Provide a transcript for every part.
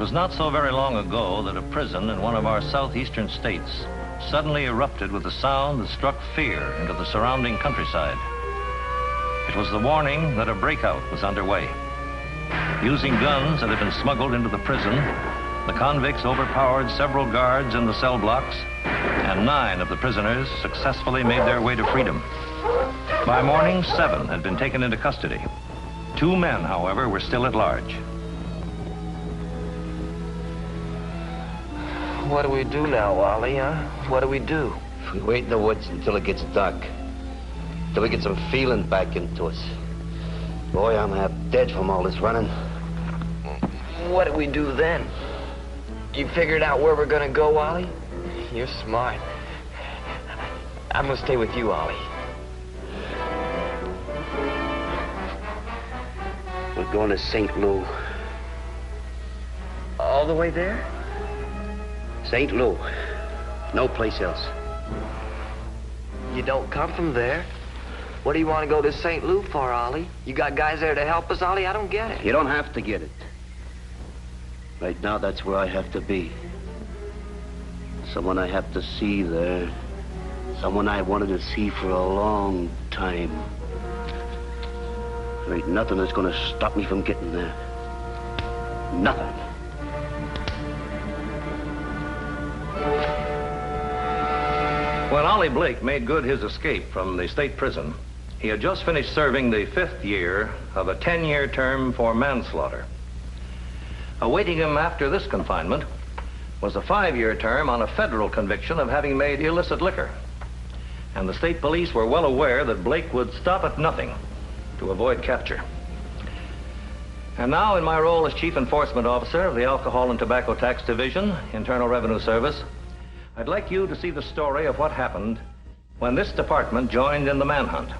was not so very long ago that a prison in one of our southeastern states suddenly erupted with a sound that struck fear into the surrounding countryside. It was the warning that a breakout was underway. Using guns that had been smuggled into the prison, the convicts overpowered several guards in the cell blocks, and 9 of the prisoners successfully made their way to freedom. By morning, 7 had been taken into custody. 2 men, however, were still at large. What do we do now, Wally, huh? What do we do? We wait in the woods until it gets dark. Till we get some feeling back into us. Boy, I'm half dead from all this running. What do we do then? You figured out where we're gonna go, Wally? You're smart. I'm gonna stay with you, Ollie. We're going to St. Louis. All the way there? St. Louis. No place else. You don't come from there. What do you want to go to St. Louis for, Ollie? You got guys there to help us, Ollie? I don't get it. You don't have to get it. Right now, that's where I have to be. Someone I have to see there. Someone I wanted to see for a long time. There ain't nothing that's gonna stop me from getting there. Nothing. When Ollie Blake made good his escape from the state prison, he had just finished serving the 5th year of a 10-year term for manslaughter. Awaiting him after this confinement was a 5-year term on a federal conviction of having made illicit liquor. And the state police were well aware that Blake would stop at nothing to avoid capture. And now, in my role as Chief Enforcement Officer of the Alcohol and Tobacco Tax Division, Internal Revenue Service, I'd like you to see the story of what happened when this department joined in the manhunt.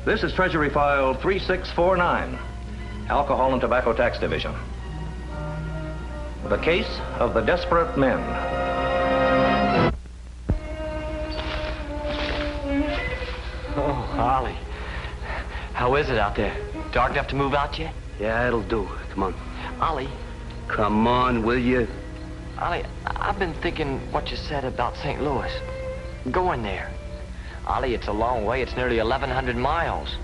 This is Treasury File 3649, Alcohol and Tobacco Tax Division. The case of the desperate men. Oh, Ollie. How is it out there? Dark enough to move out yet? Yeah, it'll do. Come on. Ollie. Come on, will you? Ollie, I've been thinking what you said about St. Louis. Going there. Ollie, it's a long way. It's nearly 1,100 miles.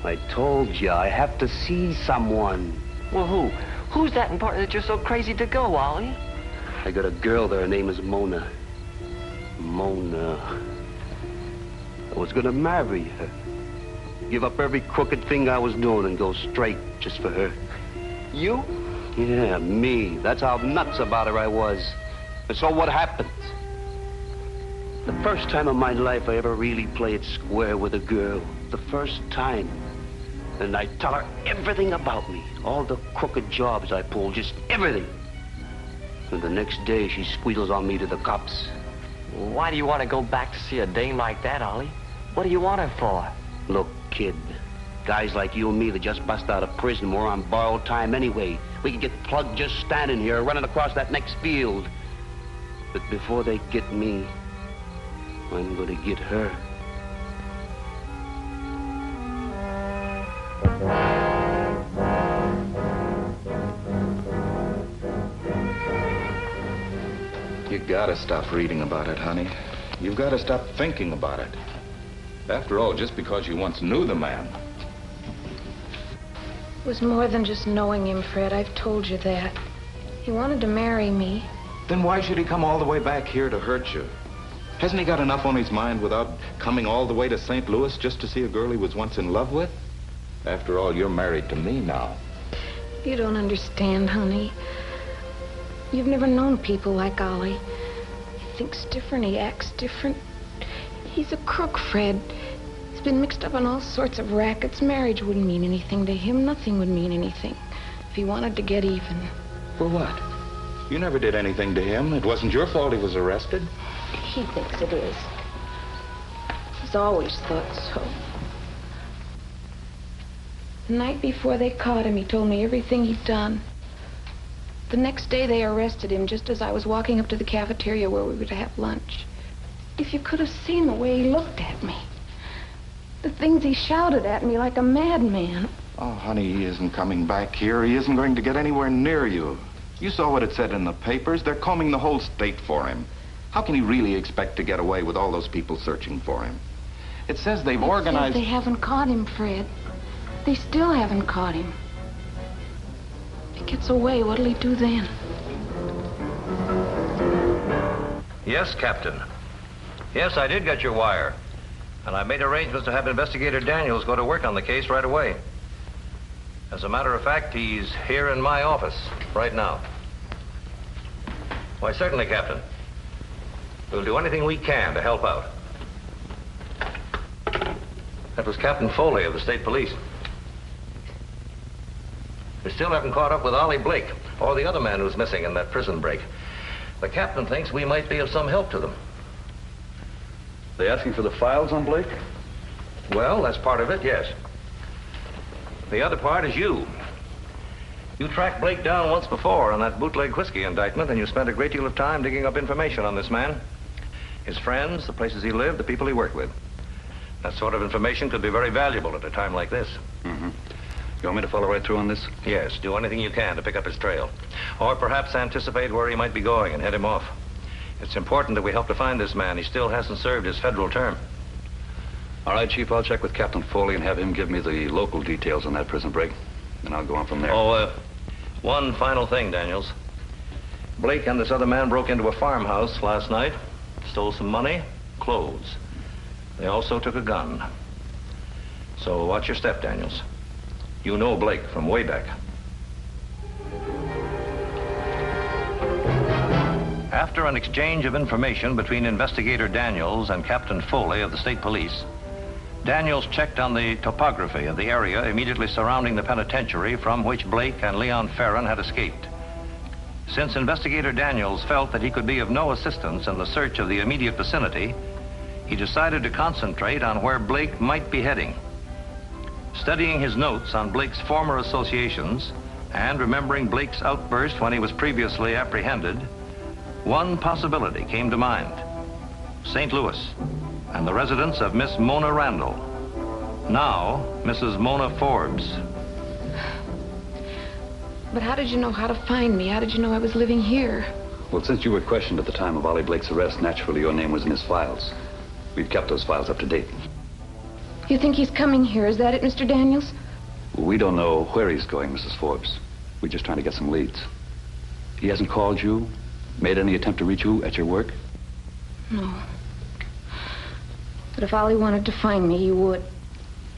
I told you, I have to see someone. Well, who? Who's that important that you're so crazy to go, Ollie? I got a girl there. Her name is Mona. Mona. I was gonna marry her. Give up every crooked thing I was doing and go straight just for her. You? Yeah, me. That's how nuts about her I was. And so what happened? The first time in my life I ever really played square with a girl. The first time. And I tell her everything about me. All the crooked jobs I pulled, just everything. And the next day she squeals on me to the cops. Why do you want to go back to see a dame like that, Ollie? What do you want her for? Look, kid. Guys like you and me that just bust out of prison, we're on borrowed time anyway. We can get plugged just standing here, running across that next field. But before they get me, I'm gonna get her. You gotta stop reading about it, honey. You've gotta stop thinking about it. After all, just because you once knew the man. It was more than just knowing him, Fred. I've told you that. He wanted to marry me. Then why should he come all the way back here to hurt you? Hasn't he got enough on his mind without coming all the way to St. Louis just to see a girl he was once in love with? After all, you're married to me now. You don't understand, honey. You've never known people like Ollie. He thinks different, he acts different. He's a crook, Fred. He's been mixed up in all sorts of rackets. Marriage wouldn't mean anything to him. Nothing would mean anything if he wanted to get even. For what? You never did anything to him. It wasn't your fault he was arrested. He thinks it is. He's always thought so. The night before they caught him, he told me everything he'd done. The next day, they arrested him just as I was walking up to the cafeteria where we were to have lunch. If you could have seen the way he looked at me. The things he shouted at me like a madman. Oh, honey, he isn't coming back here. He isn't going to get anywhere near you. You saw what it said in the papers. They're combing the whole state for him. How can he really expect to get away with all those people searching for him? It says they've organized... They haven't caught him, Fred. They still haven't caught him. If he gets away, what'll he do then? Yes, Captain. Yes, I did get your wire. And I made arrangements to have Investigator Daniels go to work on the case right away. As a matter of fact, he's here in my office right now. Why, certainly, Captain. We'll do anything we can to help out. That was Captain Foley of the State Police. We still haven't caught up with Ollie Blake or the other man who's missing in that prison break. The captain thinks we might be of some help to them. They asking for the files on Blake? Well, that's part of it, yes. The other part is you. You tracked Blake down once before on that bootleg whiskey indictment, and you spent a great deal of time digging up information on this man. His friends, the places he lived, the people he worked with. That sort of information could be very valuable at a time like this. Mm-hmm. You want me to follow right through on this? Yes, do anything you can to pick up his trail. Or perhaps anticipate where he might be going and head him off. It's important that we help to find this man. He still hasn't served his federal term. All right, Chief, I'll check with Captain Foley and have him give me the local details on that prison break. And I'll go on from there. Oh, one final thing, Daniels. Blake and this other man broke into a farmhouse last night, stole some money, clothes. They also took a gun. So watch your step, Daniels. You know Blake from way back. After an exchange of information between Investigator Daniels and Captain Foley of the State Police, Daniels checked on the topography of the area immediately surrounding the penitentiary from which Blake and Leon Ferrin had escaped. Since Investigator Daniels felt that he could be of no assistance in the search of the immediate vicinity, he decided to concentrate on where Blake might be heading. Studying his notes on Blake's former associations and remembering Blake's outburst when he was previously apprehended, one possibility came to mind: St. Louis and the residence of Miss Mona Randall, now Mrs. Mona Forbes. But how did you know how to find me? How did you know I was living here? Well, since you were questioned at the time of Ollie Blake's arrest, naturally your name was in his files. We've kept those files up to date. You think he's coming here? Is that it, Mr. Daniels? We don't know where he's going, Mrs. Forbes. We're just trying to get some leads. He hasn't called you, made any attempt to reach you at your work? No. But if Ollie wanted to find me, he would.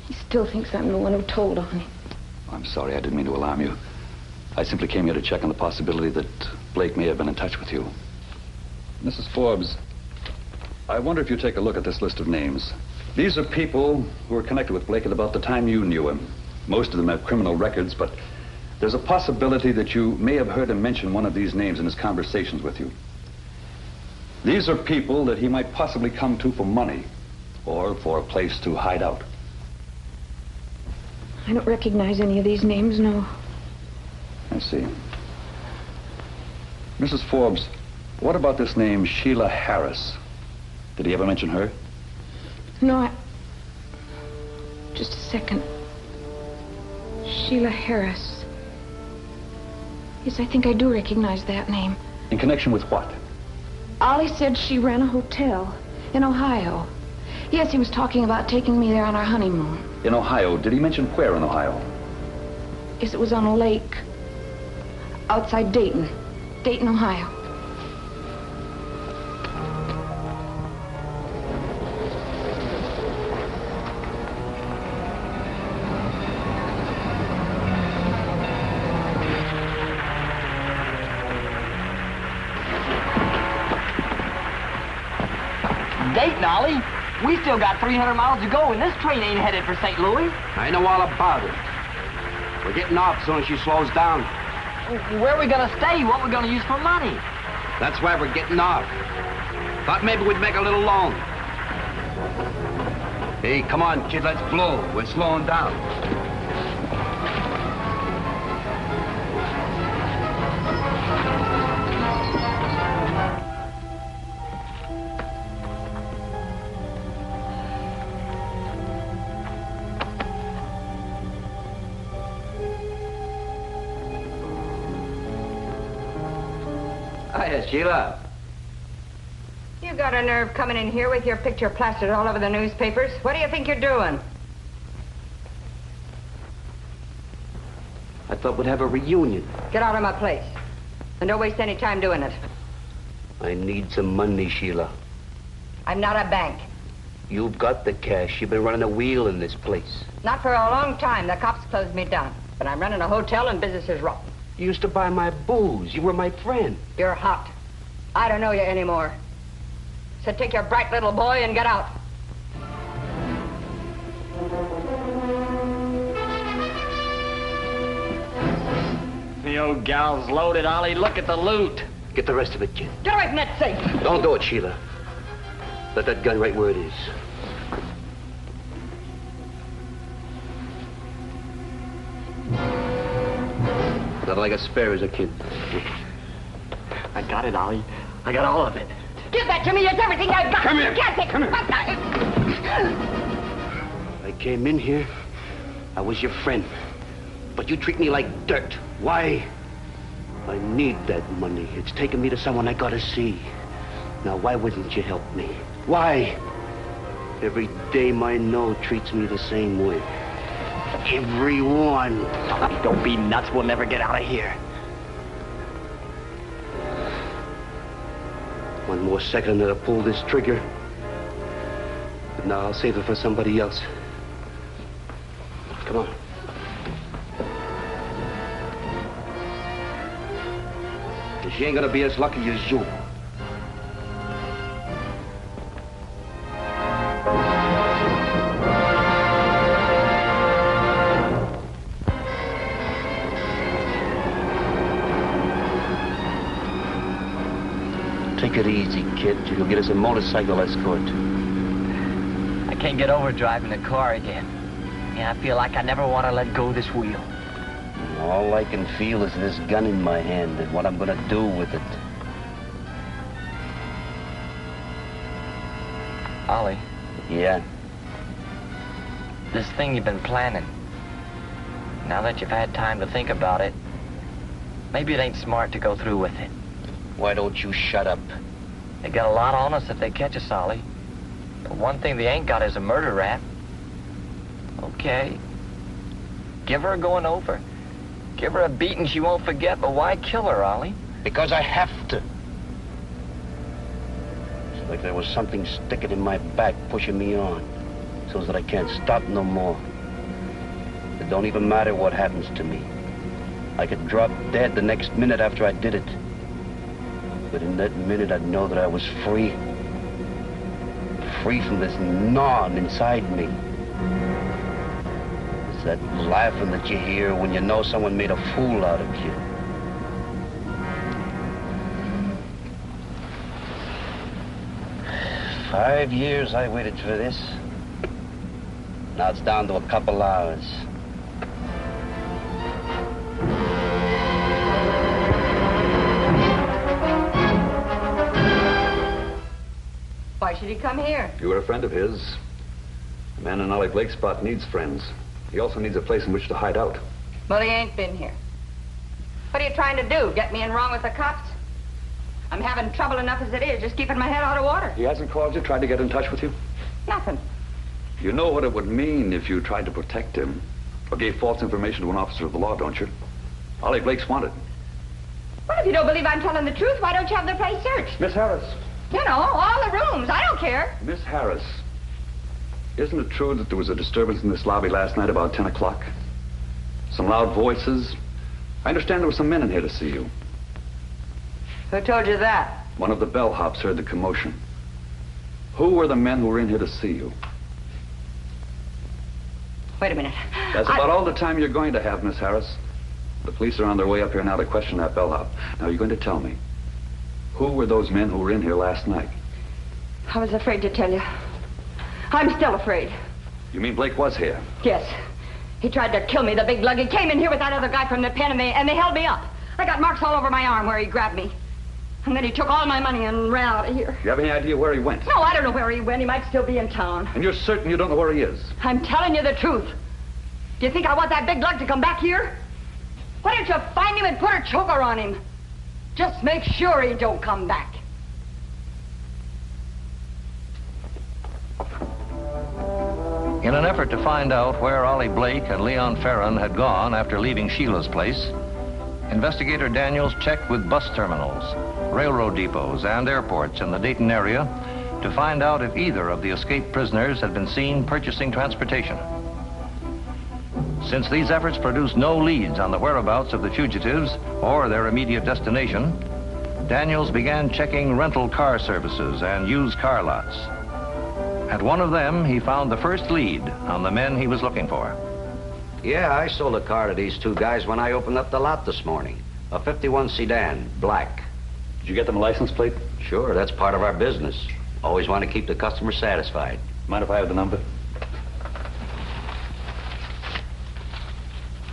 He still thinks I'm the one who told on him. I'm sorry, I didn't mean to alarm you. I simply came here to check on the possibility that Blake may have been in touch with you. Mrs. Forbes, I wonder if you take a look at this list of names. These are people who were connected with Blake at about the time you knew him. Most of them have criminal records, but there's a possibility that you may have heard him mention one of these names in his conversations with you. These are people that he might possibly come to for money or for a place to hide out. I don't recognize any of these names, no. I see. Mrs. Forbes, what about this name Sheila Harris? Did he ever mention her? No, just a second. Sheila Harris. Yes, I think I do recognize that name. In connection with what? Ollie said she ran a hotel in Ohio. Yes, he was talking about taking me there on our honeymoon. In Ohio. Did he mention where in Ohio? Yes, it was on a lake outside Dayton, Ohio. Dayton, Ollie. We still got 300 miles to go, and this train ain't headed for St. Louis. I know all about it. We're getting off as soon as she slows down. Where are we gonna stay? What we gonna use for money? That's why we're getting off. Thought maybe we'd make a little loan. Hey, come on, kid, let's blow. We're slowing down. matter, Sheila? You got a nerve coming in here with your picture plastered all over the newspapers. What do you think you're doing? I thought we'd have a reunion. Get out of my place. And don't waste any time doing it. I need some money, Sheila. I'm not a bank. You've got the cash. You've been running a wheel in this place. Not for a long time. The cops closed me down. But I'm running a hotel and business is rotten. You used to buy my booze. You were my friend. You're hot. I don't know you anymore. So take your bright little boy and get out. The old gal's loaded, Ollie. Look at the loot. Get the rest of it, kid. Get away from that safe. Don't do it, Sheila. Let that gun right where it is. Not like a spare as a kid. I got it, Ollie. I got all of it. Give that to me. It's everything I've got. Come here. You can't take Come here. What the... I came in here. I was your friend. But you treat me like dirt. Why? I need that money. It's taken me to someone I gotta see. Now, why wouldn't you help me? Why? Every day my no treats me the same way. Everyone. Don't be nuts. We'll never get out of here. One more second and I'll pull this trigger. But now I'll save it for somebody else. Come on. She ain't gonna be as lucky as you. Take it easy, kid. You'll get us a motorcycle escort. I can't get over driving the car again. Yeah, I feel like I never want to let go of this wheel. All I can feel is this gun in my hand and what I'm gonna do with it. Ollie, Yeah? this thing you've been planning, now that you've had time to think about it, maybe it ain't smart to go through with it. Why don't you shut up? They got a lot on us if they catch us, Ollie. But one thing they ain't got is a murder rap. Okay. Give her a going over. Give her a beating she won't forget, but why kill her, Ollie? Because I have to. It's like there was something sticking in my back, pushing me on, so that I can't stop no more. It don't even matter what happens to me. I could drop dead the next minute after I did it. But in that minute, I'd know that I was free. Free from this gnawing inside me. It's that laughing that you hear when you know someone made a fool out of you. "5 years I waited for this. Now it's down to a couple hours. Why should he come here? You were a friend of his. A man in Ollie Blake's spot needs friends. He also needs a place in which to hide out. Well, he ain't been here. What are you trying to do? Get me in wrong with the cops? I'm having trouble enough as it is, just keeping my head out of water. He hasn't called you, tried to get in touch with you? Nothing. You know what it would mean if you tried to protect him or gave false information to an officer of the law, don't you? Ollie Blake's wanted. Well, if you don't believe I'm telling the truth, why don't you have the place searched? Miss Harris. You know, all the rooms. I don't care. Miss Harris, isn't it true that there was a disturbance in this lobby last night about 10 o'clock? Some loud voices. I understand there were some men in here to see you. Who told you that? One of the bellhops heard the commotion. Who were the men who were in here to see you? Wait a minute. That's about all the time you're going to have, Miss Harris. The police are on their way up here now to question that bellhop. Now, you're going to tell me, who were those men who were in here last night? I was afraid to tell you. I'm still afraid. You mean Blake was here? Yes. He tried to kill me, the big lug. He came in here with that other guy from the pen, and they held me up. I got marks all over my arm where he grabbed me. And then he took all my money and ran out of here. Do you have any idea where he went? No, I don't know where he went. He might still be in town. And you're certain you don't know where he is? I'm telling you the truth. Do you think I want that big lug to come back here? Why don't you find him and put a choker on him? Just make sure he don't come back. In an effort to find out where Ollie Blake and Leon Ferrin had gone after leaving Sheila's place, Investigator Daniels checked with bus terminals, railroad depots, and airports in the Dayton area to find out if either of the escaped prisoners had been seen purchasing transportation. Since these efforts produced no leads on the whereabouts of the fugitives or their immediate destination, Daniels began checking rental car services and used car lots. At one of them, he found the first lead on the men he was looking for. Yeah, I sold a car to these two guys when I opened up the lot this morning. A 51 sedan, black. Did you get them a license plate? Sure, that's part of our business. Always want to keep the customer satisfied. Mind if I have the number?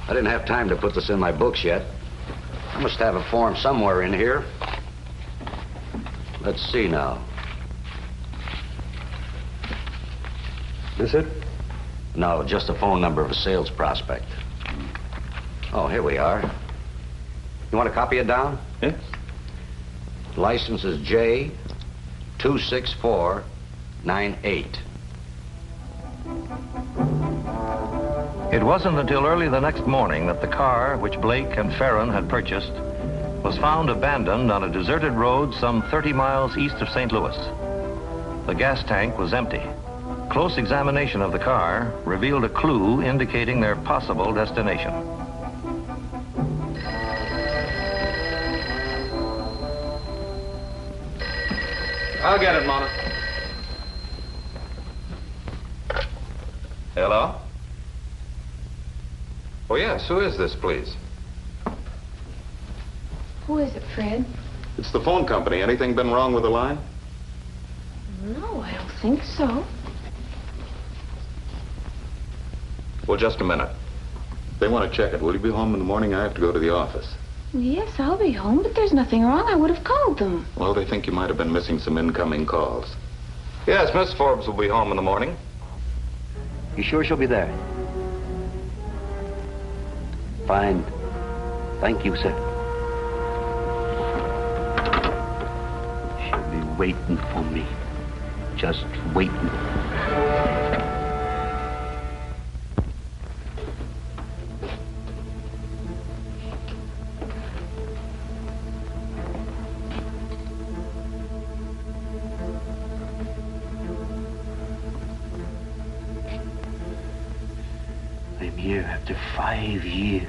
I didn't have time to put this in my books yet. I must have a form somewhere in here. Let's see now. This it? No, just a phone number of a sales prospect. Oh, here we are. You want to copy it down? Yes. License is J26498. It wasn't until early the next morning that the car, which Blake and Ferrin had purchased, was found abandoned on a deserted road some 30 miles east of St. Louis. The gas tank was empty. Close examination of the car revealed a clue indicating their possible destination. I'll get it, Mona. Hello? Oh, yes. Who is this, please? Who is it, Fred? It's the phone company. Anything been wrong with the line? No, I don't think so. Well, just a minute. They want to check it. Will you be home in the morning? I have to go to the office. Yes, I'll be home, but there's nothing wrong. I would have called them. Well, they think you might have been missing some incoming calls. Yes, Miss Forbes will be home in the morning. You sure she'll be there? Fine. Thank you, sir. She'll be waiting for me. Just waiting. I'm here after 5 years.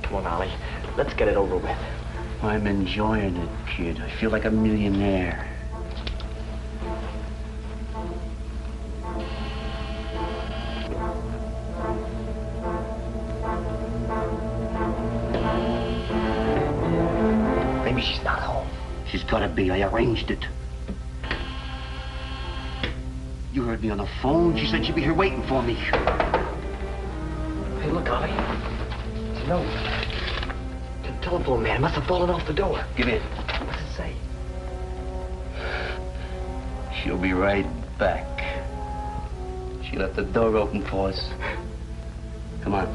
Come on, Ollie. Let's get it over with. I'm enjoying it, kid. I feel like a millionaire. Maybe she's not home. She's gotta be. I arranged it. You heard me on the phone. She said she'd be here waiting for me. Hey, look, Ollie. It's a note. The telephone man must have fallen off the door. Give it. What's it say? She'll be right back. She left the door open for us. Come on.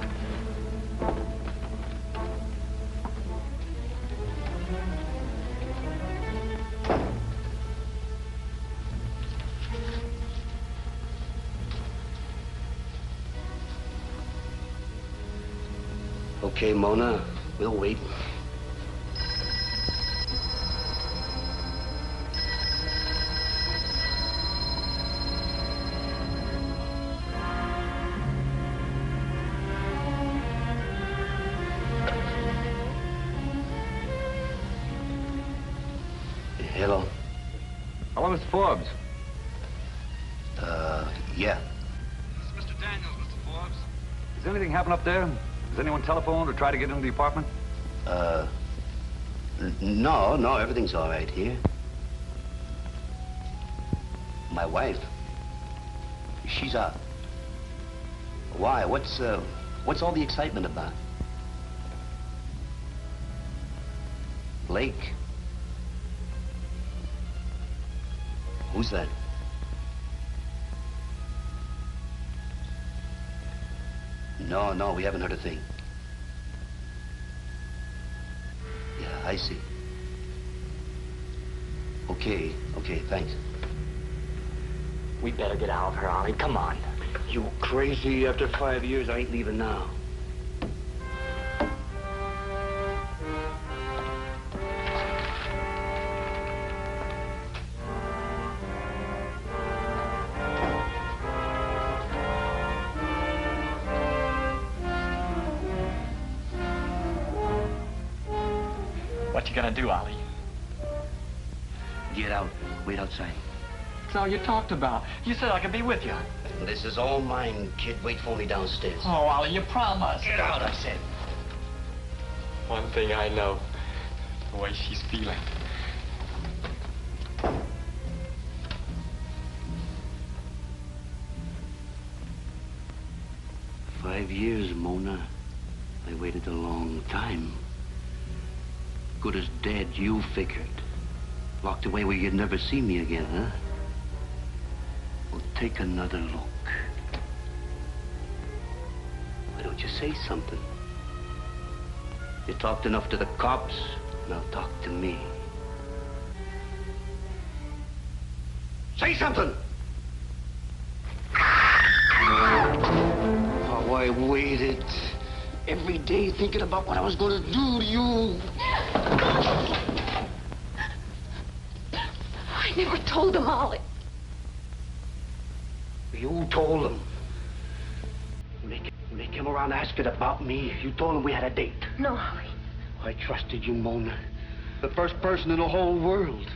Okay, Mona, we'll wait. Hello. Hello, Mr. Forbes. Yeah. This is Mr. Daniels, Mr. Forbes. Has anything happened up there? Has anyone telephoned or tried to get into the apartment? No, everything's all right here. My wife, she's out. Why? What's all the excitement about? Blake? Who's that? No, we haven't heard a thing. Yeah. I see. Okay, thanks. We better get out of here, Ollie. Come on. You crazy? After 5 years, I ain't leaving now. What you gonna do, Ollie? Get out. Wait outside. That's all you talked about. You said I could be with you. This is all mine, kid. Wait for me downstairs. Oh, Ollie, you promised. Get out, I said. One thing I know, the way she's feeling. "5 years, Mona. I waited a long time. Good as dead, you figured. Locked away where you'd never see me again, huh? Well, take another look. Why don't you say something? You talked enough to the cops, now talk to me. Say something! Oh, I waited every day thinking about what I was going to do to you. I never told him, Ollie. You told him. When they came around asking about me, you told them we had a date. No, Ollie. I trusted you, Mona. The first person in the whole world.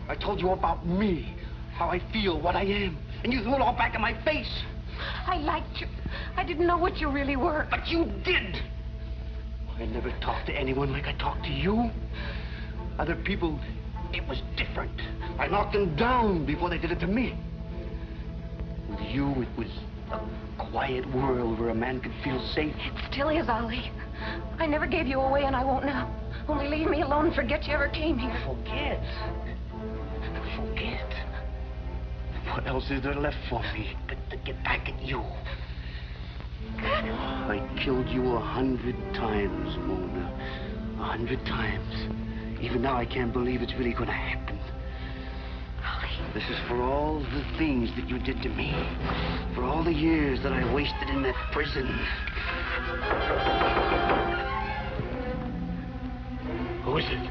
I told you about me, how I feel, what I am. And you threw it all back in my face. I liked you. I didn't know what you really were. But you did. I never talked to anyone like I talked to you. Other people, it was different. I knocked them down before they did it to me. With you, it was a quiet world where a man could feel safe. It still is, Ollie. I never gave you away, and I won't now. Only leave me alone and forget you ever came here. Forget. What else is there left for me but to get back at you? I killed you 100 times, Mona. 100 times. Even now, I can't believe it's really going to happen. Ollie. This is for all the things that you did to me. For all the years that I wasted in that prison. Who is it?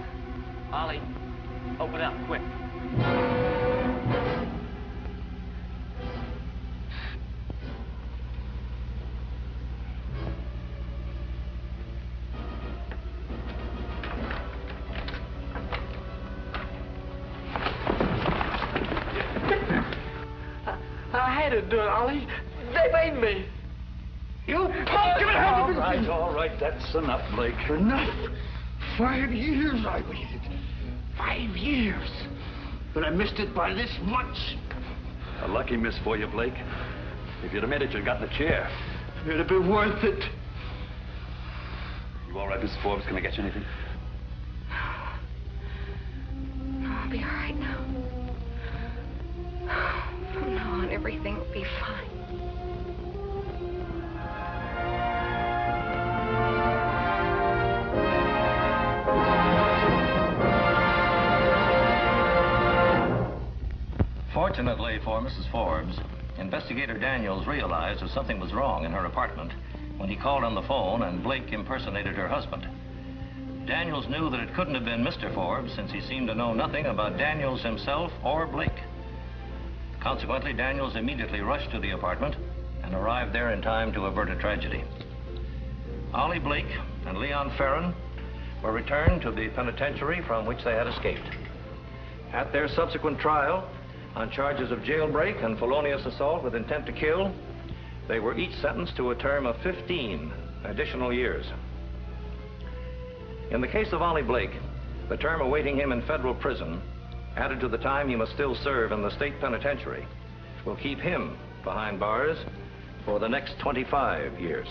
Ollie, open up, quick. I had to do it, Ollie. They made me. You punk! Give it hell! All right, that's enough, Blake. Enough! 5 years I waited. 5 years. But I missed it by this much. A lucky miss for you, Blake. If you'd have made it, you'd gotten a chair. It'd have been worth it. You all right, Mrs. Forbes? Can I get you anything? I'll be all right now. From now on, everything will be fine. Fortunately for Mrs. Forbes, Investigator Daniels realized that something was wrong in her apartment when he called on the phone and Blake impersonated her husband. Daniels knew that it couldn't have been Mr. Forbes since he seemed to know nothing about Daniels himself or Blake. Consequently, Daniels immediately rushed to the apartment and arrived there in time to avert a tragedy. Ollie Blake and Leon Ferrin were returned to the penitentiary from which they had escaped. At their subsequent trial, on charges of jailbreak and felonious assault with intent to kill, they were each sentenced to a term of 15 additional years. In the case of Ollie Blake, the term awaiting him in federal prison, added to the time he must still serve in the state penitentiary, will keep him behind bars for the next 25 years.